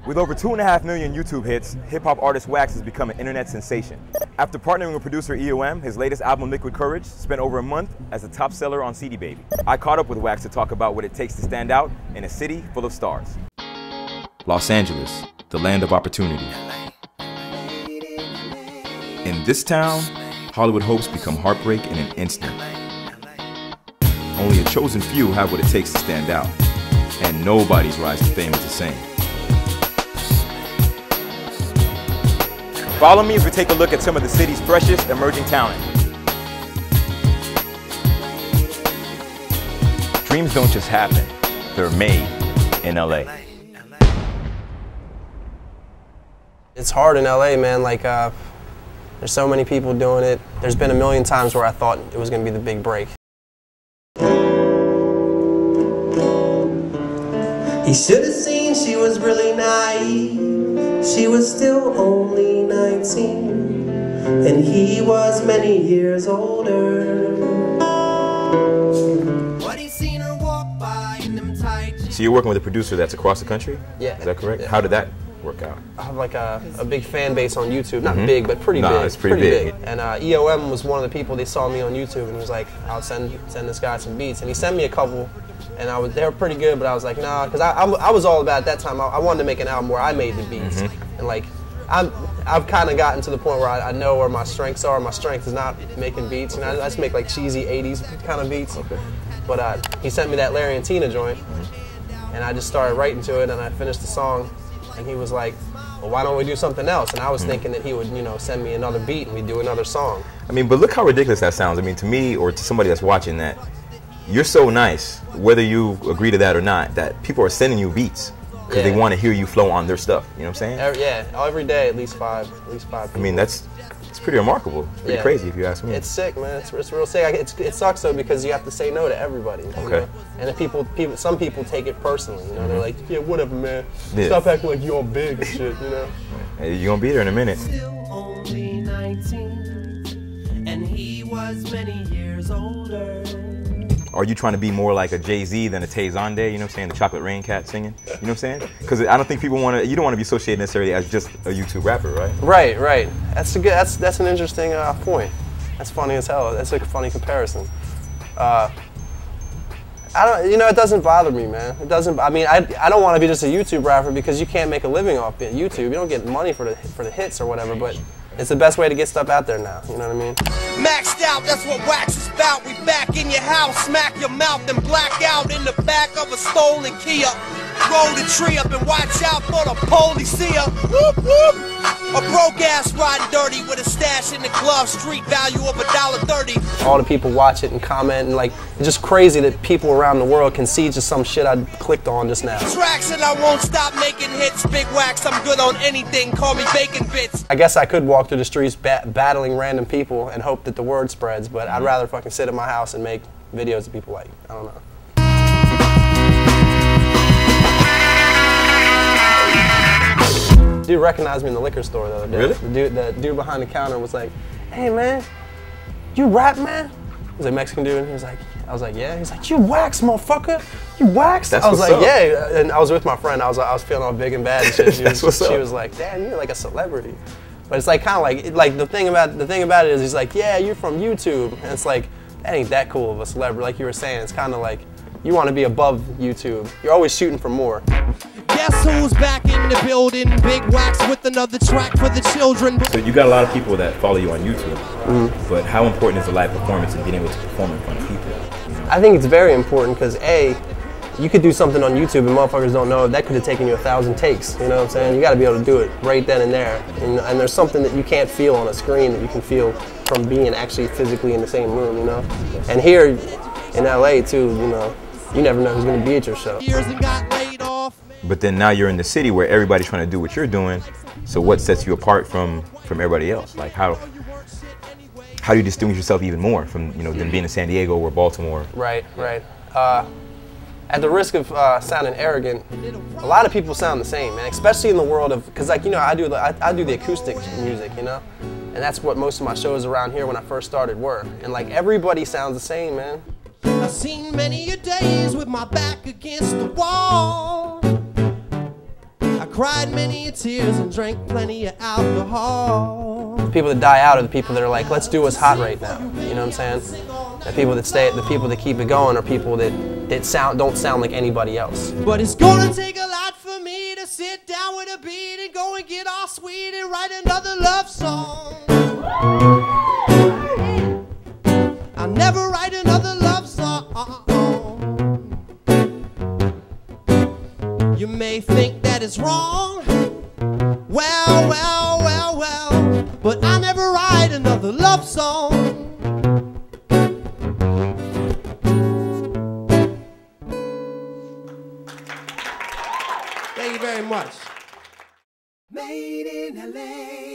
With over 2.5 million YouTube hits, hip-hop artist Wax has become an internet sensation. After partnering with producer EOM, his latest album, Liquid Courage, spent over a month as a top seller on CD Baby. I caught up with Wax to talk about what it takes to stand out in a city full of stars. Los Angeles, the land of opportunity. In this town, Hollywood hopes become heartbreak in an instant. Only a chosen few have what it takes to stand out, and nobody's rise to fame is the same. Follow me as we take a look at some of the city's freshest emerging talent. Dreams don't just happen, they're made in LA. It's hard in LA, man. Like, there's so many people doing it. There's been a million times where I thought it was gonna be the big break. He should have seen she was really naive. She was still only 19, and he was many years older. But he seen her walk by in them tight. So you're working with a producer that's across the country? Yeah. Is that correct? Yeah. How did that work out? I have like a big fan base on YouTube. Not big, but pretty big. It's pretty big. And EOM was one of the people, they saw me on YouTube and was like, I'll send this guy some beats. And he sent me a couple, and they were pretty good, but I was like, nah, because I was all about, at that time, I wanted to make an album where I made the beats. And like, I've kind of gotten to the point where I know where my strengths are. My strength is not making beats, and I just make like cheesy 80s kind of beats. Okay. But he sent me that Larry and Tina joint, and I just started writing to it, and I finished the song, and he was like, well, why don't we do something else? And I was thinking that he would, you know, send me another beat and we'd do another song. I mean, but look how ridiculous that sounds. I mean, to me, or to somebody that's watching that, you're so nice, whether you agree to that or not, that people are sending you beats because they want to hear you flow on their stuff. You know what I'm saying? Every day, at least five people. I mean, it's pretty remarkable. It's pretty crazy if you ask me. It's sick, man. It's real sick. It sucks though because you have to say no to everybody. Okay. You know? And some people take it personally. You know, they're like, yeah, whatever, man. Stop acting like you're all big and shit. You know. Hey, you're gonna be there in a minute. Still only 19, and he was many years older. Are you trying to be more like a Jay-Z than a Tay Zonday, you know what I'm saying, the Chocolate Rain Cat singing, you know what I'm saying? Because I don't think you don't want to be associated necessarily as just a YouTube rapper, right? Right. That's an interesting point. That's funny as hell. That's like a funny comparison. It doesn't bother me, man. It doesn't. I mean, I don't want to be just a YouTube rapper because you can't make a living off YouTube. You don't get money for the hits or whatever, but it's the best way to get stuff out there now. You know what I mean? Maxed out, that's what Wax is about. We back in your house, smack your mouth and black out in the back of a stolen Kia. Roll the tree up and watch out for the police see ya. Whoop, whoop. A broke ass riding dirty with a stash in the glove, street value of $1.30. All the people watch it and comment, and like, it's just crazy that people around the world can see just some shit I clicked on just now. Tracks and I won't stop making hits. Big Wax, I'm good on anything. Call me Bacon Bits. I guess I could walk through the streets battling random people and hope that the word spreads, but I'd rather fucking sit in my house and make videos that people like. I don't know. Dude recognized me in the liquor store the other day. Really? The dude behind the counter was like, hey man, you rap, man? He was a Mexican dude, and he was like, I was like, yeah. He's like, you Wax, motherfucker. You Wax? I was like, yeah. And I was with my friend. I was feeling all big and bad and shit. She was like, damn, you're like a celebrity. But it's like kind of like the thing about it is he's like, yeah, you're from YouTube, and it's like that ain't that cool of a celebrity. Like you were saying, it's kind of like you want to be above YouTube. You're always shooting for more. Guess who's back in the building? Big Wax with another track for the children. So you got a lot of people that follow you on YouTube, but how important is the live performance and being able to perform in front of people? I think it's very important because you could do something on YouTube and motherfuckers don't know that could have taken you 1,000 takes. You know what I'm saying? You got to be able to do it right then and there. And there's something that you can't feel on a screen that you can feel from being actually physically in the same room. You know? And here in LA too, you know, you never know who's going to be at your show. But then now you're in the city where everybody's trying to do what you're doing. So what sets you apart from everybody else? Like how do you distinguish yourself even more from than being in San Diego or Baltimore? Right. At the risk of sounding arrogant, a lot of people sound the same, man. Especially in the world of, because like I do the acoustic music, you know, and that's what most of my shows around here when I first started were. And like everybody sounds the same, man. I've seen many a days with my back against the wall. I cried many tears and drank plenty of alcohol. The people that die out are the people that are like, let's do what's hot right now. You know what I'm saying? The people that stay, the people that keep it going are people that don't sound like anybody else. But it's gonna take a lot for me to sit down with a beat and go and get all sweet and write another love song. I'll never write another love song. You may think that it's wrong. Well, well, well, well, but I never write another love song. Thank you very much. Made in LA.